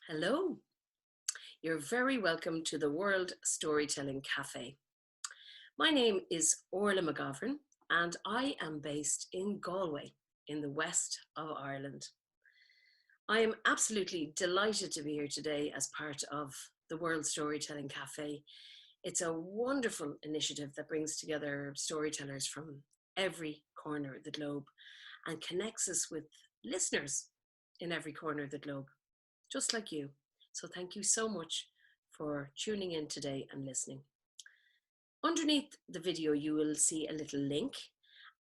Hello, you're very welcome to the World Storytelling Cafe. My name is Órla McGovern and I am based in Galway in the west of Ireland. I am absolutely delighted to be here today as part of the World Storytelling Cafe. It's a wonderful initiative that brings together storytellers from every corner of the globe and connects us with listeners in every corner of the globe, just like you. So thank you so much for tuning in today and listening. Underneath the video, you will see a little link,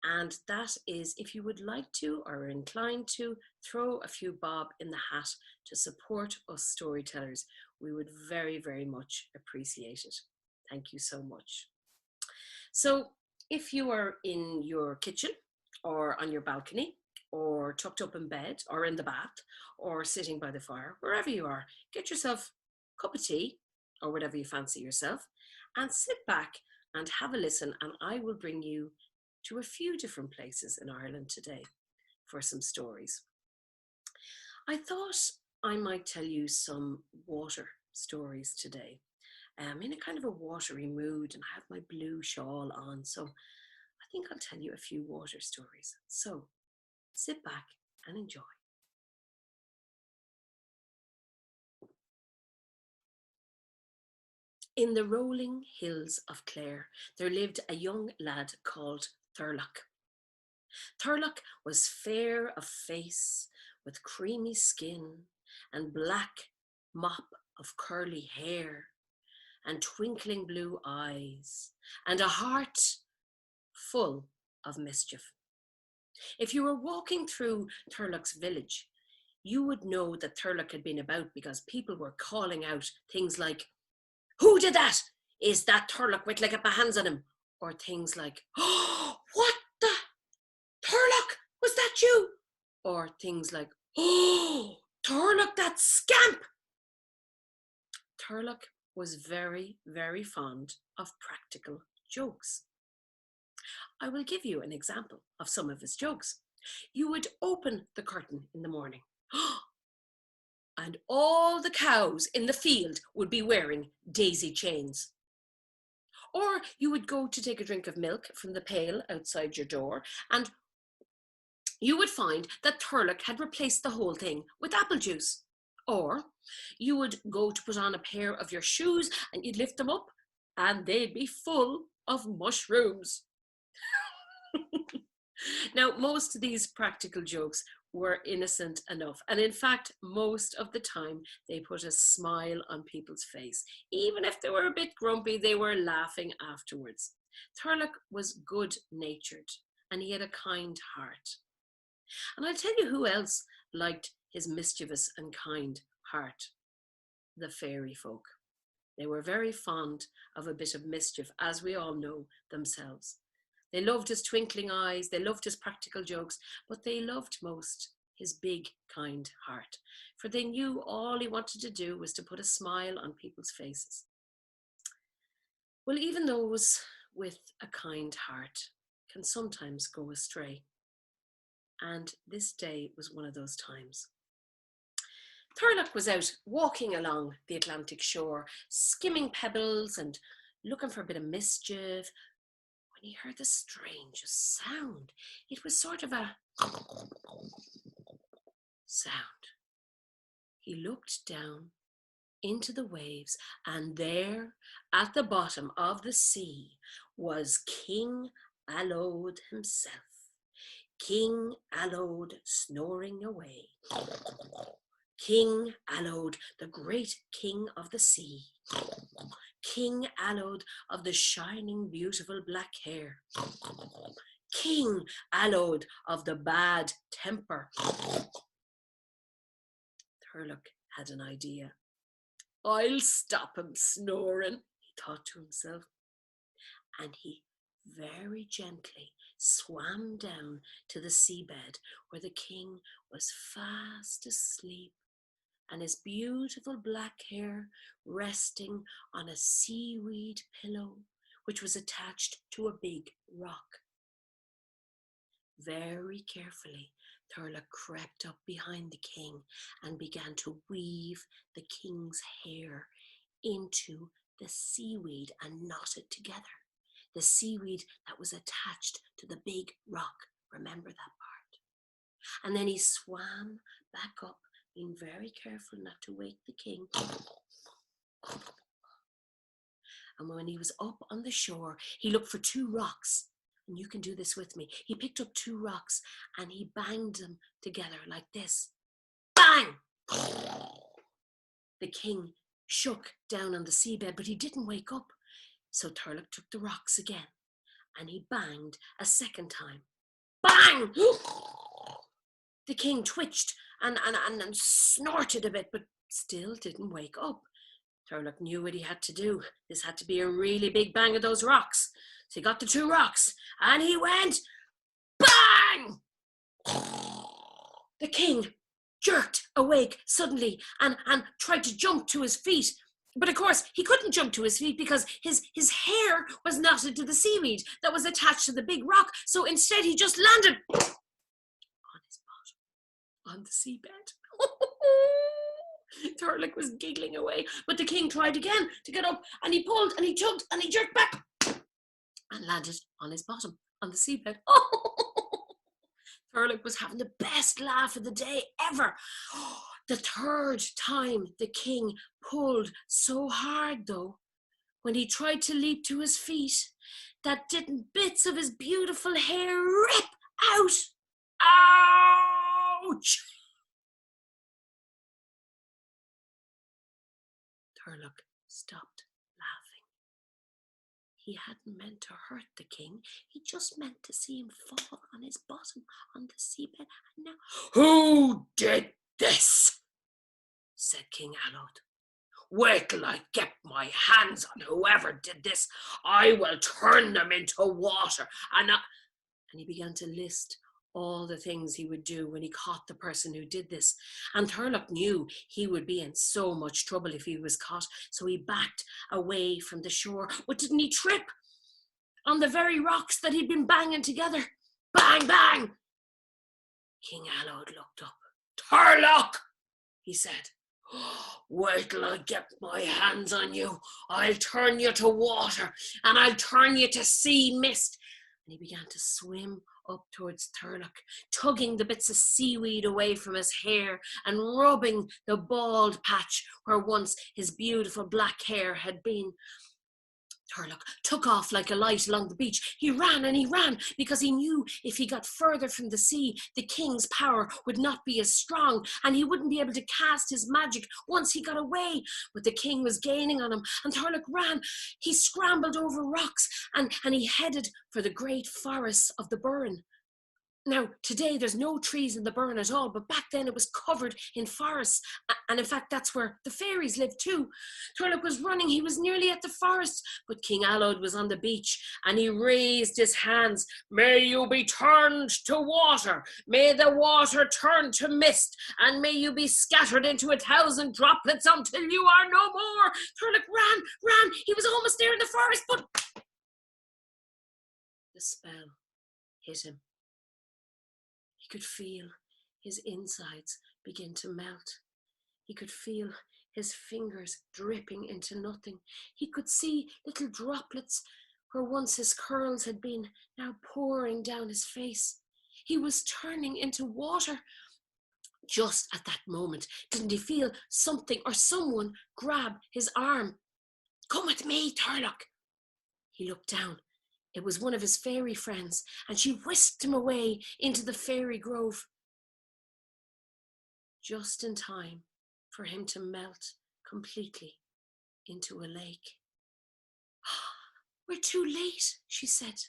and that is if you would like to or are inclined to throw a few bob in the hat to support us storytellers. We would very, very much appreciate it. Thank you so much. So if you are in your kitchen or on your balcony or tucked up in bed or in the bath or sitting by the fire, wherever you are, get yourself a cup of tea or whatever you fancy yourself and sit back and have a listen, and I will bring you to a few different places in Ireland today for some stories. I thought I might tell you some water stories today. I'm in a kind of a watery mood and I have my blue shawl on, so I think I'll tell you a few water stories. So sit back and enjoy. In the rolling hills of Clare, there lived a young lad called Thurlock. Thurlock was fair of face, with creamy skin, and black mop of curly hair, and twinkling blue eyes, and a heart full of mischief. If you were walking through Thurlock's village, you would know that Thurlock had been about because people were calling out things like, "Who did that? Is that Thurlock? Wait till I get my hands on him." Or things like, "Oh, what the? Thurlock, was that you?" Or things like, "Oh, Thurlock, that scamp." Thurlock was very, very fond of practical jokes. I will give you an example of some of his jokes. You would open the curtain in the morning, and all the cows in the field would be wearing daisy chains. Or you would go to take a drink of milk from the pail outside your door, and you would find that Thurlock had replaced the whole thing with apple juice. Or you would go to put on a pair of your shoes and you'd lift them up and they'd be full of mushrooms. Now, most of these practical jokes were innocent enough. And in fact, most of the time, they put a smile on people's face. Even if they were a bit grumpy, they were laughing afterwards. Thurlock was good-natured and he had a kind heart. And I'll tell you who else liked his mischievous and kind heart. The fairy folk. They were very fond of a bit of mischief, as we all know themselves. They loved his twinkling eyes, they loved his practical jokes, but they loved most his big, kind heart, for they knew all he wanted to do was to put a smile on people's faces. Well, even those with a kind heart can sometimes go astray. And this day was one of those times. Thurlock was out walking along the Atlantic shore, skimming pebbles and looking for a bit of mischief, when he heard the strangest sound. It was sort of a sound. He looked down into the waves, and there at the bottom of the sea was King Alode himself. King Alode snoring away. King Alode, the great king of the sea. King Alode of the shining, beautiful black hair. King Alode of the bad temper. Thurlock had an idea. "I'll stop him snoring," he thought to himself. And he very gently swam down to the seabed where the king was fast asleep, and his beautiful black hair resting on a seaweed pillow which was attached to a big rock. Very carefully, Thurlock crept up behind the king and began to weave the king's hair into the seaweed and knot it together. The seaweed that was attached to the big rock. Remember that part? And then he swam back up, being very careful not to wake the king. And when he was up on the shore, he looked for 2 rocks. And you can do this with me. He picked up 2 rocks and he banged them together like this. Bang! The king shook down on the seabed, but he didn't wake up. So Thurlock took the rocks again and he banged a second time. Bang! The king twitched and snorted a bit, but still didn't wake up. Thurlock knew what he had to do. This had to be a really big bang of those rocks. So he got the 2 rocks and he went bang! The king jerked awake suddenly and tried to jump to his feet. But of course, he couldn't jump to his feet because his hair was knotted to the seaweed that was attached to the big rock. So instead, he just landed on his bottom, on the seabed. Thurlock was giggling away, but the king tried again to get up, and he pulled, and he tugged, and he jerked back, and landed on his bottom, on the seabed. Thurlock was having the best laugh of the day ever. The 3rd time the king pulled so hard, though, when he tried to leap to his feet, that didn't bits of his beautiful hair rip out. Ouch! Thurlock stopped laughing. He hadn't meant to hurt the king. He just meant to see him fall on his bottom on the seabed. And now, "Who did this?" said King Alod. "Wait till I get my hands on whoever did this. I will turn them into water." And he began to list all the things he would do when he caught the person who did this. And Thurlock knew he would be in so much trouble if he was caught, so he backed away from the shore. But didn't he trip on the very rocks that he'd been banging together? Bang, bang! King Alod looked up. "Thurlock," he said, "wait till I get my hands on you. I'll turn you to water, and I'll turn you to sea mist." And he began to swim up towards Thurlock, tugging the bits of seaweed away from his hair and rubbing the bald patch where once his beautiful black hair had been. Thurlock took off like a light along the beach. He ran and he ran because he knew if he got further from the sea, the king's power would not be as strong and he wouldn't be able to cast his magic once he got away. But the king was gaining on him and Thurlock ran. He scrambled over rocks and he headed for the great forests of the Burren. Now, today there's no trees in the Burren at all, but back then it was covered in forests. And in fact, that's where the fairies lived too. Thurlock was running, he was nearly at the forest, but King Alod was on the beach and he raised his hands. "May you be turned to water, may the water turn to mist, and may you be scattered into 1,000 droplets until you are no more." Thurlock ran, he was almost there in the forest, but the spell hit him. He could feel his insides begin to melt. He could feel his fingers dripping into nothing. He could see little droplets where once his curls had been, now pouring down his face. He was turning into water. Just at that moment, didn't he feel something or someone grab his arm? "Come with me, Thurlock." He looked down. It was one of his fairy friends, and she whisked him away into the fairy grove. Just in time for him to melt completely into a lake. "We're too late," she said.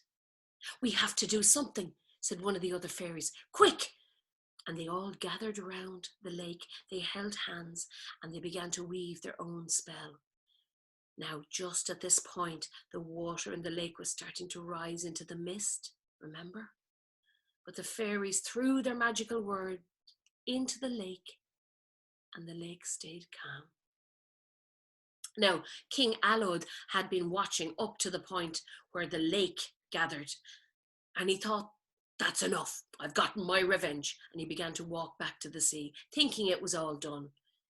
"We have to do something," said one of the other fairies. "Quick!" And they all gathered around the lake. They held hands and they began to weave their own spell. Now, just at this point, the water in the lake was starting to rise into the mist, remember? But the fairies threw their magical word into the lake, and the lake stayed calm. Now, King Alod had been watching up to the point where the lake gathered, and he thought That's enough. I've gotten my revenge. And he began to walk back to the sea, thinking it was all done.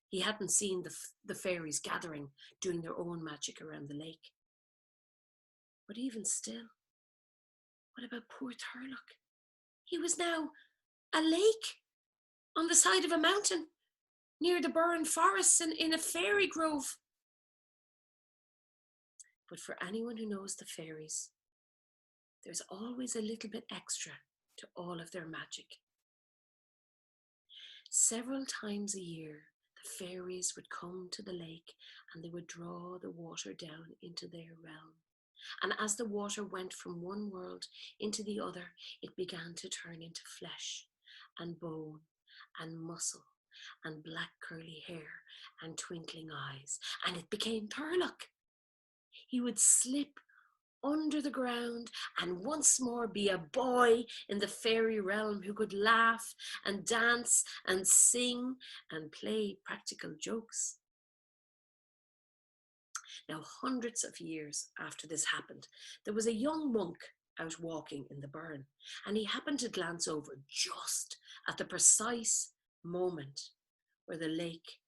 He hadn't seen the fairies gathering, doing their own magic around the lake. But even still, what about poor Thurlock? He was now a lake on the side of a mountain, near the burned forests in a fairy grove. But for anyone who knows the fairies, there's always a little bit extra to all of their magic. Several times a year, the fairies would come to the lake and they would draw the water down into their realm. And as the water went from one world into the other, it began to turn into flesh and bone and muscle and black curly hair and twinkling eyes. And it became Thurlock. He would slip under the ground and once more be a boy in the fairy realm who could laugh and dance and sing and play practical jokes. Now, hundreds of years after this happened, there was a young monk out walking in the burn, and he happened to glance over just at the precise moment where the lake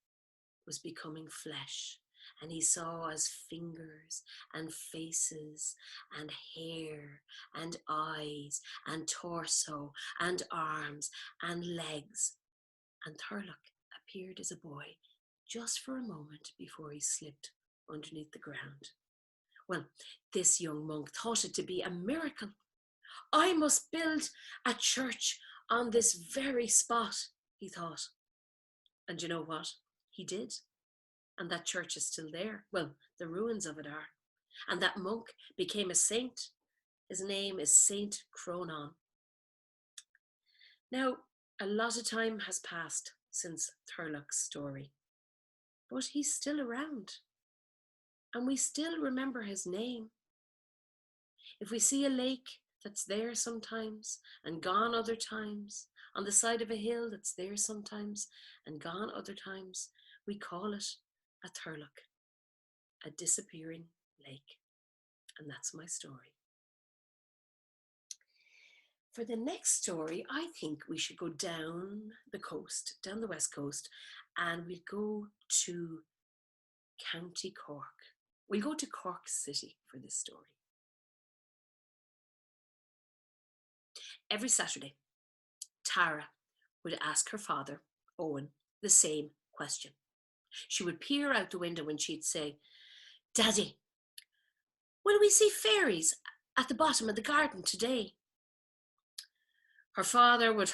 was becoming flesh, and he saw as fingers and faces and hair and eyes and torso and arms and legs, and Thurlock appeared as a boy just for a moment before he slipped underneath the ground. Well, this young monk thought it to be a miracle. I must build a church on this very spot, he thought. And you know what? He did. And that church is still there. Well, the ruins of it are. And that monk became a saint. His name is Saint Cronan. Now, a lot of time has passed since Thurlock's story, but he's still around. And we still remember his name. If we see a lake that's there sometimes and gone other times, on the side of a hill that's there sometimes and gone other times, we call it a Thurlock, a disappearing lake. And that's my story. For the next story, I think we should go down the coast, down the west coast, and we'll go to County Cork. We'll go to Cork City for this story. Every Saturday, Tara would ask her father, Owen, the same question. She would peer out the window and she'd say, Daddy, will we see fairies at the bottom of the garden today? Her father would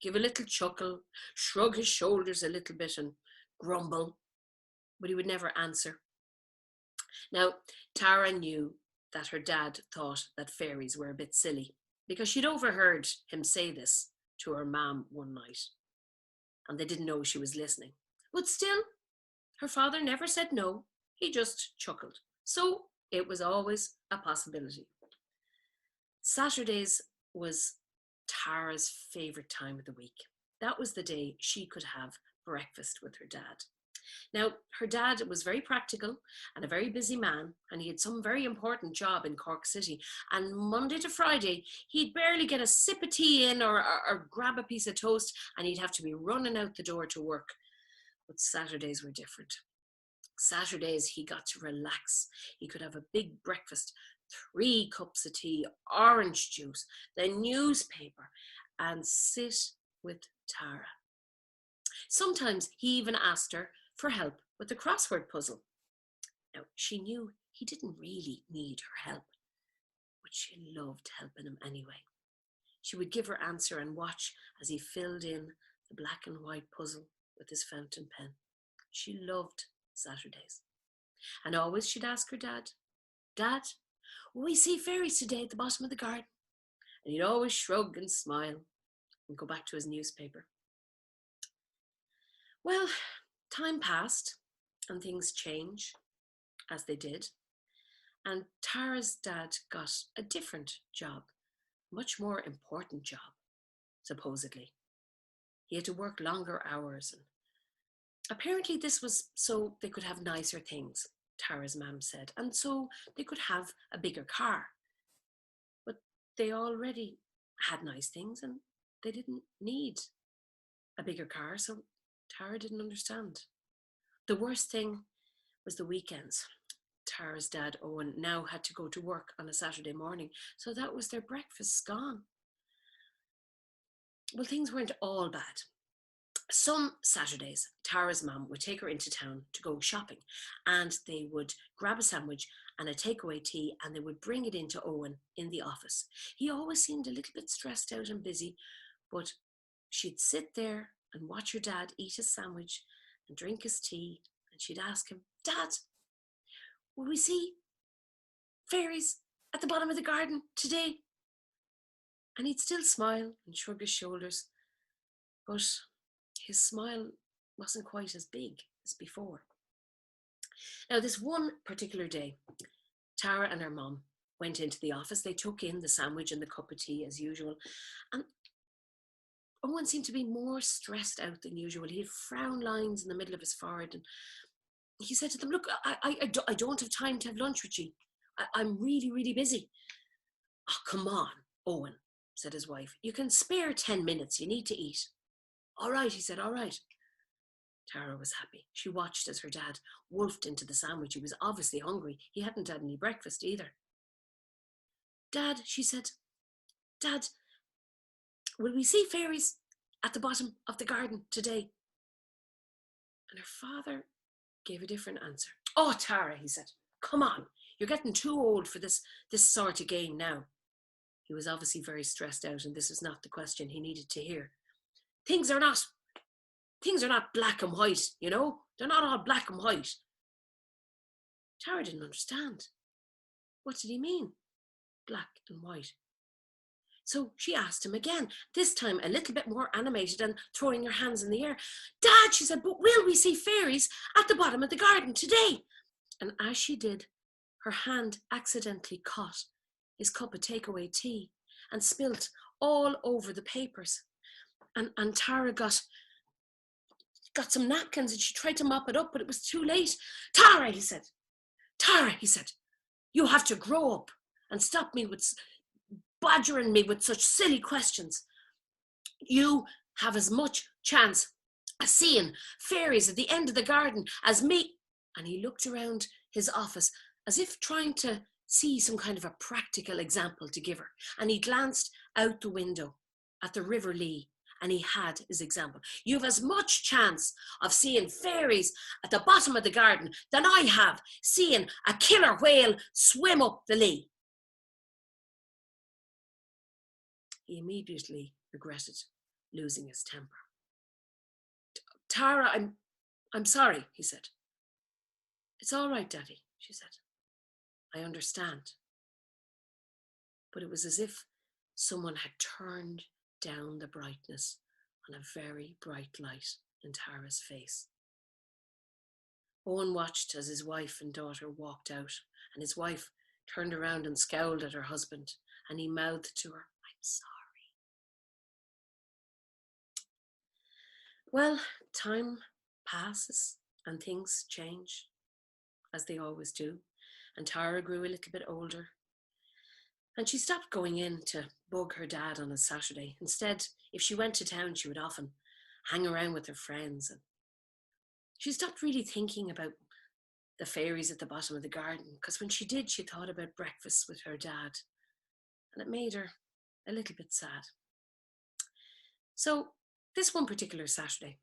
give a little chuckle, shrug his shoulders a little bit and grumble, but he would never answer. Now, Tara knew that her dad thought that fairies were a bit silly because she'd overheard him say this to her mum one night, and they didn't know she was listening. But still, her father never said no, he just chuckled. So it was always a possibility. Saturdays was Tara's favourite time of the week. That was the day she could have breakfast with her dad. Now, her dad was very practical and a very busy man, and he had some very important job in Cork City. And Monday to Friday, he'd barely get a sip of tea in or grab a piece of toast, and he'd have to be running out the door to work. But Saturdays were different. Saturdays, he got to relax. He could have a big breakfast, 3 cups of tea, orange juice, the newspaper, and sit with Tara. Sometimes he even asked her for help with the crossword puzzle. Now, she knew he didn't really need her help, but she loved helping him anyway. She would give her answer and watch as he filled in the black and white puzzle with his fountain pen. She loved Saturdays. And always she'd ask her dad, Dad, will we see fairies today at the bottom of the garden? And he'd always shrug and smile and go back to his newspaper. Well, time passed and things changed, as they did. And Tara's dad got a different job, much more important job, supposedly. He had to work longer hours. And apparently this was so they could have nicer things, Tara's mum said, and so they could have a bigger car. But they already had nice things and they didn't need a bigger car, so Tara didn't understand. The worst thing was the weekends. Tara's dad, Owen, now had to go to work on a Saturday morning, so that was their breakfasts gone. Well, things weren't all bad. Some Saturdays, Tara's mum would take her into town to go shopping, and they would grab a sandwich and a takeaway tea, and they would bring it into Owen in the office. He always seemed a little bit stressed out and busy, but she'd sit there and watch her dad eat his sandwich and drink his tea, and she'd ask him, "Dad, will we see fairies at the bottom of the garden today?" And he'd still smile and shrug his shoulders, but his smile wasn't quite as big as before. Now, this one particular day, Tara and her mum went into the office. They took in the sandwich and the cup of tea as usual, and Owen seemed to be more stressed out than usual. He had frown lines in the middle of his forehead, and he said to them, "Look, I don't have time to have lunch with you. I'm really, really busy." "Oh, come on, Owen," said his wife. "You can spare 10 minutes. You need to eat." "All right," he said, "all right." Tara was happy. She watched as her dad wolfed into the sandwich. He was obviously hungry. He hadn't had any breakfast either. "Dad," she said, "Dad, will we see fairies at the bottom of the garden today?" And her father gave a different answer. "Oh, Tara," he said, "come on. You're getting too old for this sort of game now." He was obviously very stressed out, and this was not the question he needed to hear. Things are not black and white, you know? They're not all black and white." Tara didn't understand. What did he mean, black and white? So she asked him again, this time a little bit more animated and throwing her hands in the air. "Dad," she said, "but will we see fairies at the bottom of the garden today?" And as she did, her hand accidentally caught his cup of takeaway tea and spilt all over the papers. And Tara got some napkins and she tried to mop it up, but it was too late. Tara, he said, "you have to grow up and stop me with badgering me with such silly questions. You have as much chance of seeing fairies at the end of the garden as me." And he looked around his office as if trying to see some kind of a practical example to give her. And he glanced out the window at the River Lee, and he had his example. "You've as much chance of seeing fairies at the bottom of the garden than I have seeing a killer whale swim up the Lee." He immediately regretted losing his temper. "Tara, I'm sorry," he said. "It's all right, Daddy," she said. "I understand." But it was as if someone had turned down the brightness on a very bright light in Tara's face. Owen watched as his wife and daughter walked out, and his wife turned around and scowled at her husband, and he mouthed to her, "I'm sorry." Well, time passes and things change, as they always do, and Tara grew a little bit older. And she stopped going in to bug her dad on a Saturday. Instead, if she went to town, she would often hang around with her friends. And she stopped really thinking about the fairies at the bottom of the garden, because when she did, she thought about breakfast with her dad. And it made her a little bit sad. So this one particular Saturday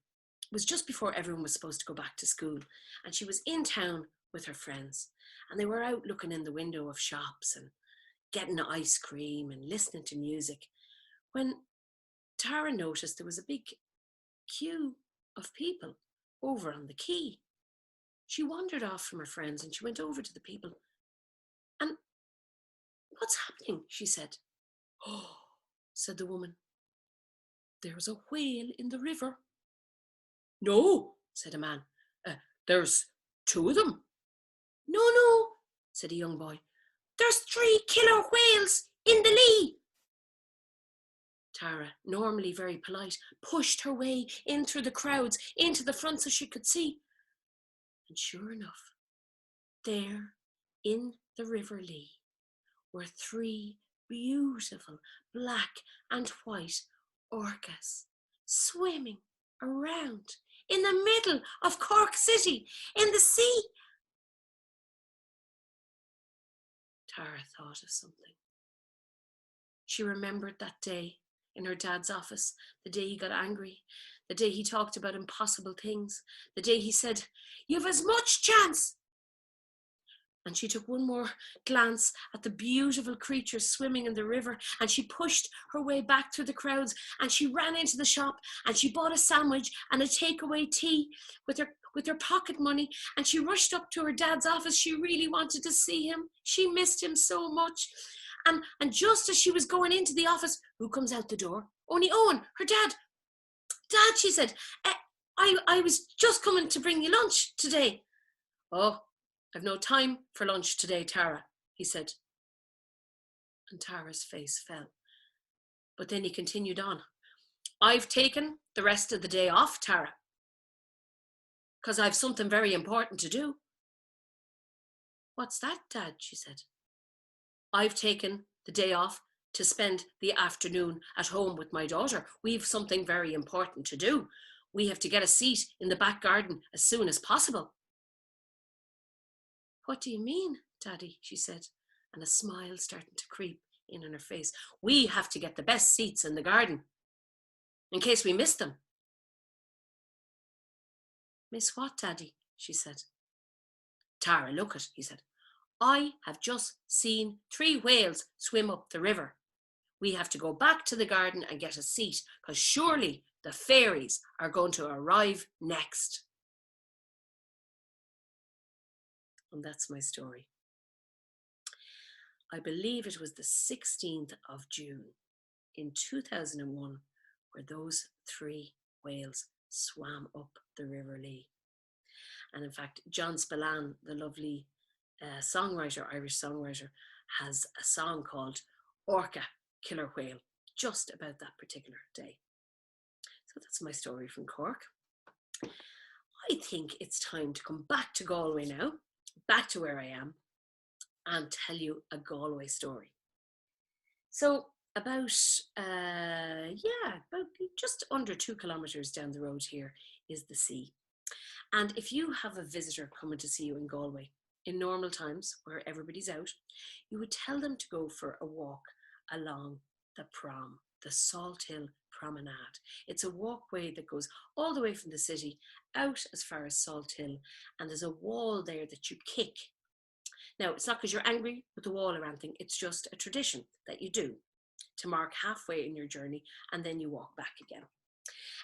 was just before everyone was supposed to go back to school. And she was in town with her friends. And they were out looking in the window of shops and getting ice cream and listening to music, when Tara noticed there was a big queue of people over on the quay. She wandered off from her friends and she went over to the people. "And what's happening?" she said. "Oh," said the woman, "there's a whale in the river." "No," said a man, "there's two of them." No, said a young boy. "There's 3 killer whales in the Lee." Tara, normally very polite, pushed her way in through the crowds into the front so she could see. And sure enough, there in the River Lee were 3 beautiful black and white orcas swimming around in the middle of Cork City in the sea. Tara thought of something. She remembered that day in her dad's office, the day he got angry, the day he talked about impossible things, the day he said, "You've as much chance." And she took one more glance at the beautiful creatures swimming in the river, and she pushed her way back through the crowds, and she ran into the shop, and she bought a sandwich and a takeaway tea with her pocket money, and she rushed up to her dad's office. She really wanted to see him. She missed him so much. And just as she was going into the office, who comes out the door? Only Owen, her dad. "Dad," she said, I was just coming to bring you lunch today." "Oh, I've no time for lunch today, Tara," he said. And Tara's face fell. But then he continued on. "I've taken the rest of the day off, Tara, because I've something very important to do." "What's that, Dad?" she said. "I've taken the day off to spend the afternoon at home with my daughter. We've something very important to do. We have to get a seat in the back garden as soon as possible." "What do you mean, Daddy?" she said, and a smile started to creep in on her face. "We have to get the best seats in the garden in case we miss them." "Miss what, Daddy?" she said. "Tara, look it," he said. "I have just seen 3 whales swim up the river. We have to go back to the garden and get a seat, because surely the fairies are going to arrive next." And that's my story. I believe it was the 16th of June in 2001 where those 3 whales swam up the River Lee. And in fact, John Spillane, the lovely songwriter, Irish songwriter, has a song called Orca, Killer Whale, just about that particular day. So that's my story from Cork. I think it's time to come back to Galway now, back to where I am, and tell you a Galway story. So about just under 2 kilometres down the road here is the sea. And if you have a visitor coming to see you in Galway, in normal times where everybody's out, you would tell them to go for a walk along the prom, the Salt Hill Promenade. It's a walkway that goes all the way from the city out as far as Salt Hill, and there's a wall there that you kick. Now, it's not because you're angry with the wall or anything, it's just a tradition that you do to mark halfway in your journey, and then you walk back again.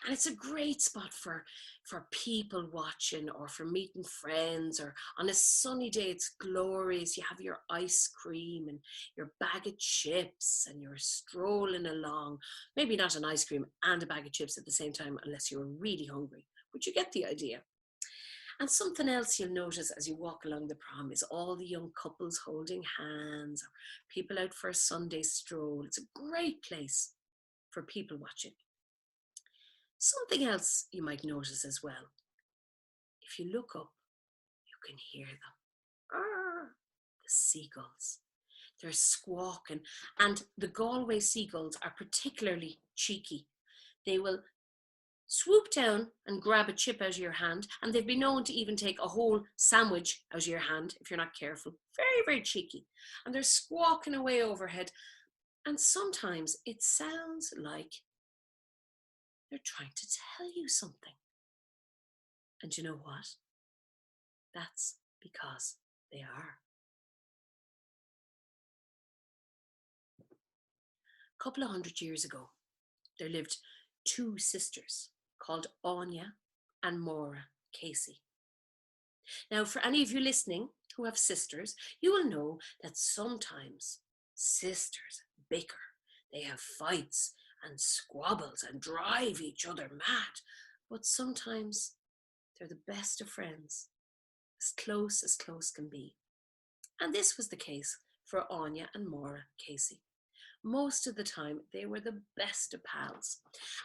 And it's a great spot for people watching, or for meeting friends, or on a sunny day it's glorious. You have your ice cream and your bag of chips and you're strolling along. Maybe not an ice cream and a bag of chips at the same time unless you're really hungry, but you get the idea. And something else you'll notice as you walk along the prom is all the young couples holding hands, or people out for a Sunday stroll. It's a great place for people watching. Something else you might notice as well. If you look up, you can hear them. The seagulls. They're squawking, and the Galway seagulls are particularly cheeky. They will swoop down and grab a chip out of your hand, and they've been known to even take a whole sandwich out of your hand if you're not careful. Very, very cheeky. And they're squawking away overhead, and sometimes it sounds like they're trying to tell you something. And you know what? That's because they are. A couple of 100 years ago, there lived 2 sisters called Anya and Maura Casey. Now, for any of you listening who have sisters, you will know that sometimes sisters bicker. They have fights and squabbles and drive each other mad. But sometimes they're the best of friends, as close can be. And this was the case for Anya and Maura Casey. Most of the time, they were the best of pals.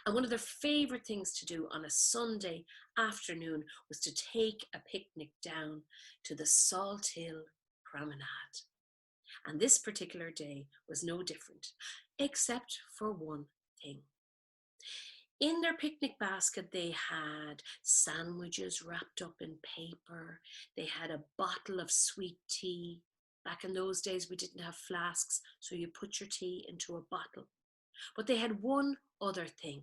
And one of their favourite things to do on a Sunday afternoon was to take a picnic down to the Salt Hill Promenade. And this particular day was no different, except for one thing. In their picnic basket, they had sandwiches wrapped up in paper. They had a bottle of sweet tea. Back in those days, we didn't have flasks, so you put your tea into a bottle. But they had one other thing.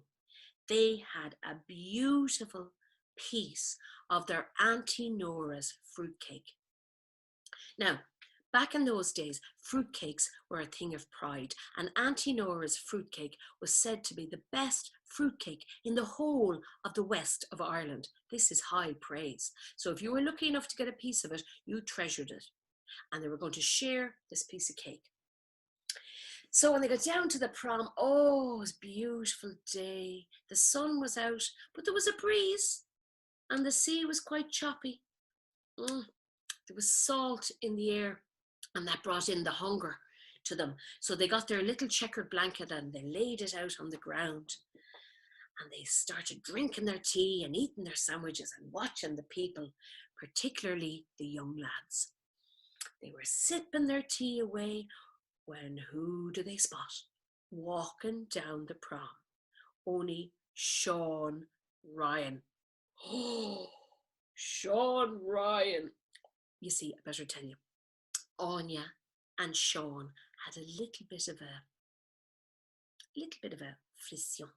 They had a beautiful piece of their Auntie Nora's fruitcake. Now, back in those days, fruitcakes were a thing of pride, and Auntie Nora's fruitcake was said to be the best fruitcake in the whole of the west of Ireland. This is high praise. So if you were lucky enough to get a piece of it, you treasured it. And they were going to share this piece of cake. So when they got down to the prom, oh, it was a beautiful day. The sun was out, but there was a breeze, and the sea was quite choppy. There was salt in the air, and that brought in the hunger to them. So they got their little checkered blanket and they laid it out on the ground. And they started drinking their tea and eating their sandwiches and watching the people, particularly the young lads. They were sipping their tea away when who do they spot? Walking down the prom. Only Sean Ryan. Oh, Sean Ryan. You see, I better tell you, Anya and Sean had a little bit of a frisson.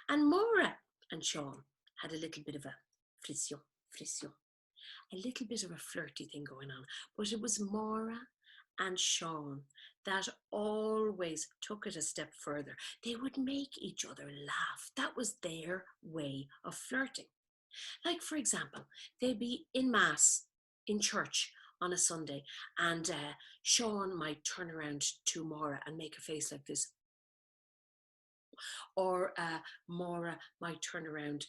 And Maura and Sean had a little bit of a frisson. A little bit of a flirty thing going on. But it was Maura and Sean that always took it a step further. They would make each other laugh. That was their way of flirting. Like, for example, they'd be in Mass, in church on a Sunday, and Sean might turn around to Maura and make a face like this. Or Maura might turn around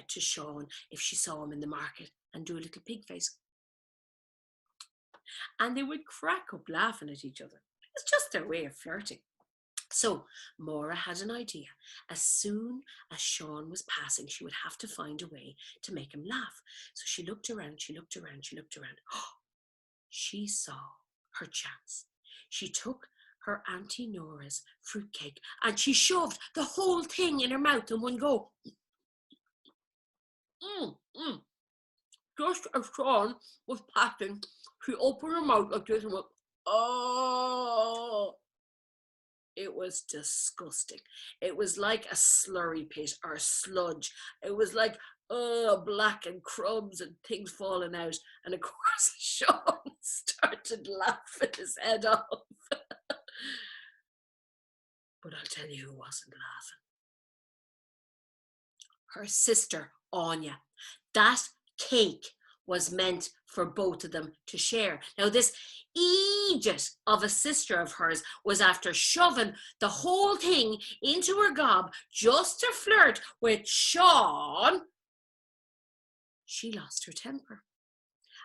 to Sean if she saw him in the market and do a little pig face. And they would crack up laughing at each other. It's just their way of flirting. So Maura had an idea. As soon as Sean was passing, she would have to find a way to make him laugh. So she looked around. Oh, she saw her chance. She took her Auntie Nora's fruitcake and she shoved the whole thing in her mouth in one go. Just as Sean was passing, she opened her mouth like this and went, oh. It was disgusting. It was like a slurry pit or a sludge. It was like, black and crumbs and things falling out. And of course, Sean started laughing his head off. But I'll tell you who wasn't laughing. Her sister, Anya. That cake was meant for both of them to share. Now, this idiot of a sister of hers was after shoving the whole thing into her gob just to flirt with Sean. She lost her temper.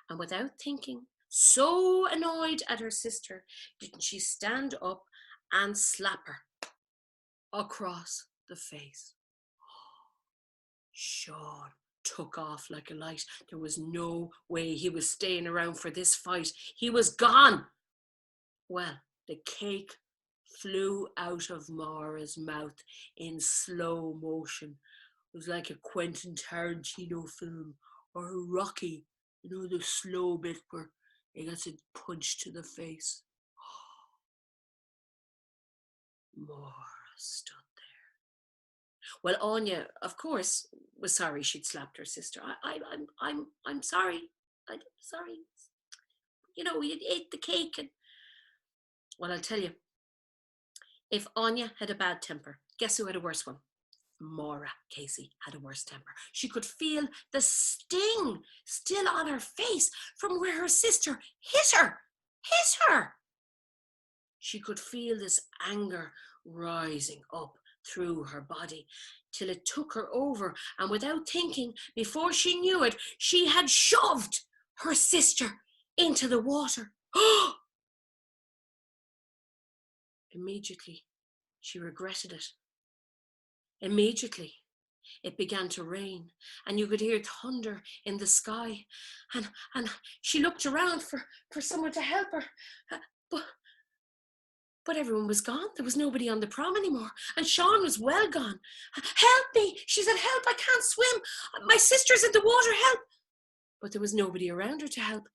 And without thinking, so annoyed at her sister, didn't she stand up and slap her across the face. Sean took off like a light. There was no way he was staying around for this fight. He was gone. Well, the cake flew out of Maura's mouth in slow motion. It was like a Quentin Tarantino film, or a Rocky, the slow bit where he gets a punch to the face. Maura stood there. Well, Anya, of course, was sorry she'd slapped her sister. I'm sorry. I'm sorry. We ate the cake. And well, I'll tell you, if Anya had a bad temper, guess who had a worse one? Maura Casey had a worse temper. She could feel the sting still on her face from where her sister hit her. She could feel this anger rising up through her body till it took her over, and without thinking, before she knew it, she had shoved her sister into the water. Immediately, she regretted it. Immediately, it began to rain, and you could hear thunder in the sky. And she looked around for someone to help her. But, but everyone was gone. There was nobody on the prom anymore. And Sean was well gone. Help me, she said, help, I can't swim. My sister's in the water, help. But there was nobody around her to help.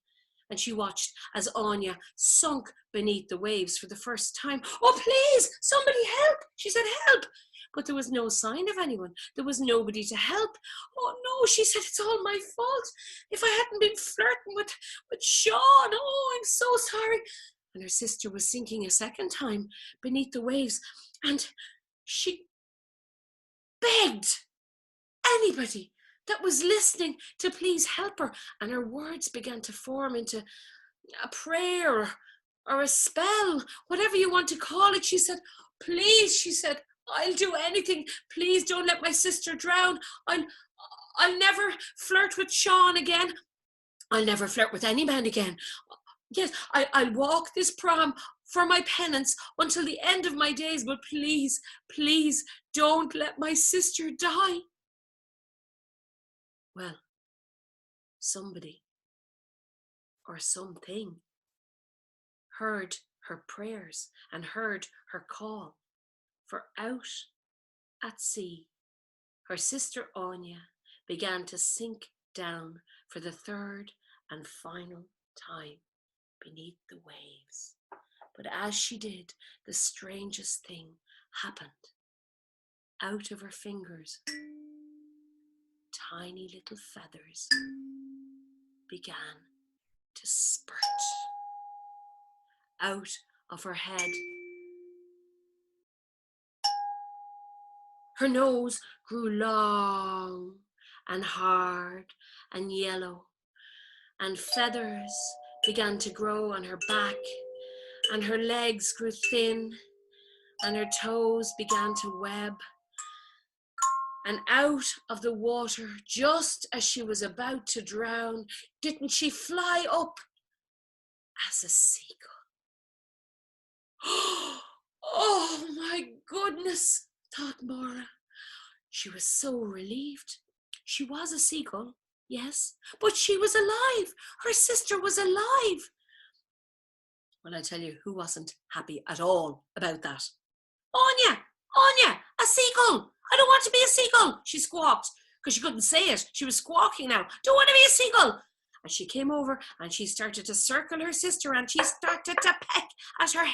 And she watched as Anya sunk beneath the waves for the first time. Oh, please, somebody help, she said, help. But there was no sign of anyone. There was nobody to help. Oh no, she said, it's all my fault. If I hadn't been flirting with Sean, oh, I'm so sorry. And her sister was sinking a second time beneath the waves. And she begged anybody that was listening to please help her. And her words began to form into a prayer or a spell, whatever you want to call it. She said, please, she said, I'll do anything. Please don't let my sister drown. I'll never flirt with Sean again. I'll never flirt with any man again. Yes, I'll walk this prom for my penance until the end of my days, but please, please don't let my sister die. Well, somebody or something heard her prayers and heard her call. For out at sea, her sister Anya began to sink down for the third and final time beneath the waves. But as she did, the strangest thing happened. Out of her fingers, tiny little feathers began to spurt. Out of her head, her nose grew long and hard and yellow, and feathers began to grow on her back, and her legs grew thin, and her toes began to web. And out of the water, just as she was about to drown, didn't she fly up as a seagull? Oh my goodness, thought Maura. She was so relieved. She was a seagull, yes, but she was alive. Her sister was alive. Well, I tell you who wasn't happy at all about that. Anya, Anya, a seagull. I don't want to be a seagull, she squawked, because she couldn't say it. She was squawking now. Don't want to be a seagull. And she came over and she started to circle her sister, and she started to peck at her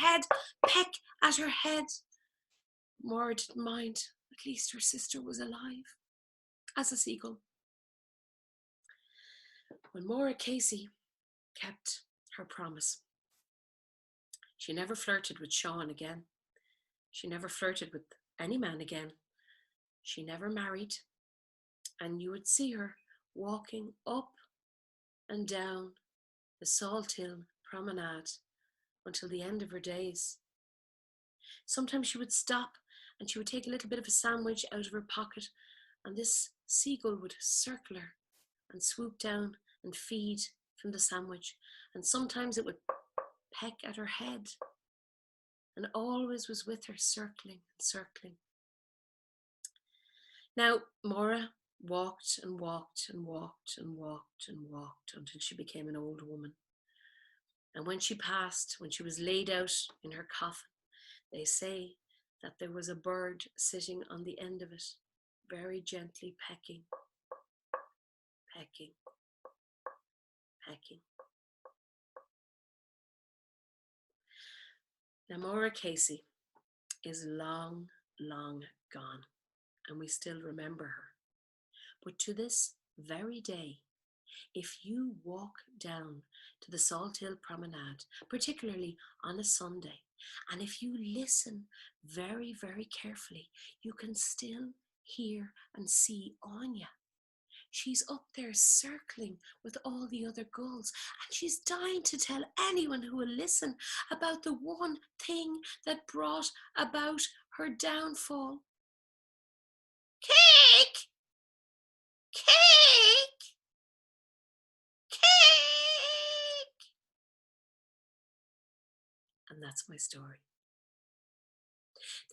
head. Maura didn't mind. At least her sister was alive as a seagull. When Maura Casey kept her promise. She never flirted with Sean again. She never flirted with any man again. She never married. And you would see her walking up and down the Salt Hill Promenade until the end of her days. Sometimes she would stop and she would take a little bit of a sandwich out of her pocket, and this seagull would circle her and swoop down and feed from the sandwich. And sometimes it would peck at her head, and always was with her, circling and circling. Now, Maura walked and walked and walked and walked and walked until she became an old woman. And when she passed, when she was laid out in her coffin, they say that there was a bird sitting on the end of it, very gently pecking, pecking, pecking. Now, Maura Casey is long, long gone, and we still remember her. But to this very day, if you walk down to the Salt Hill Promenade, particularly on a Sunday, and if you listen very, very carefully, you can still hear and see Anya. She's up there circling with all the other gulls, and she's dying to tell anyone who will listen about the one thing that brought about her downfall. Cake! Cake! Cake! And that's my story.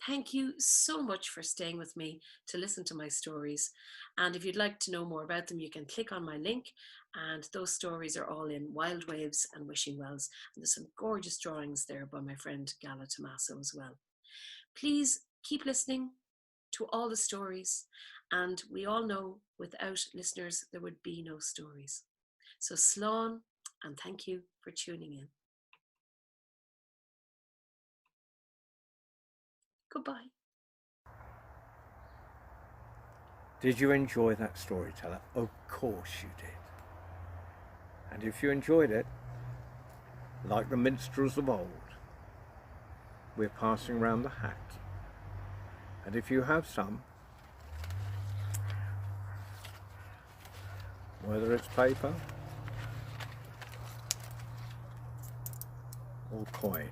Thank you so much for staying with me to listen to my stories. And if you'd like to know more about them, you can click on my link. And those stories are all in Wild Waves and Wishing Wells. And there's some gorgeous drawings there by my friend Gala Tommaso as well. Please keep listening to all the stories. And we all know without listeners, there would be no stories. So slán, and thank you for tuning in. Goodbye. Did you enjoy that storyteller? Of course you did. And if you enjoyed it, like the minstrels of old, we're passing round the hat. And if you have some, whether it's paper or coin,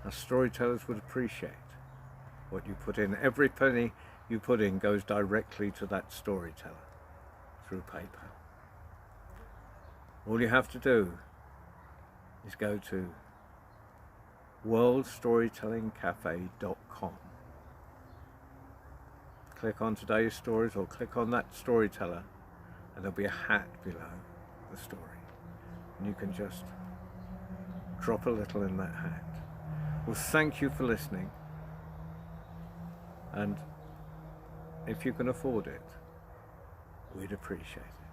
our storytellers would appreciate what you put in. Every penny you put in goes directly to that storyteller through PayPal. All you have to do is go to worldstorytellingcafe.com. Click on today's stories or click on that storyteller, and there'll be a hat below the story. And you can just drop a little in that hat. Well, thank you for listening. And if you can afford it, we'd appreciate it.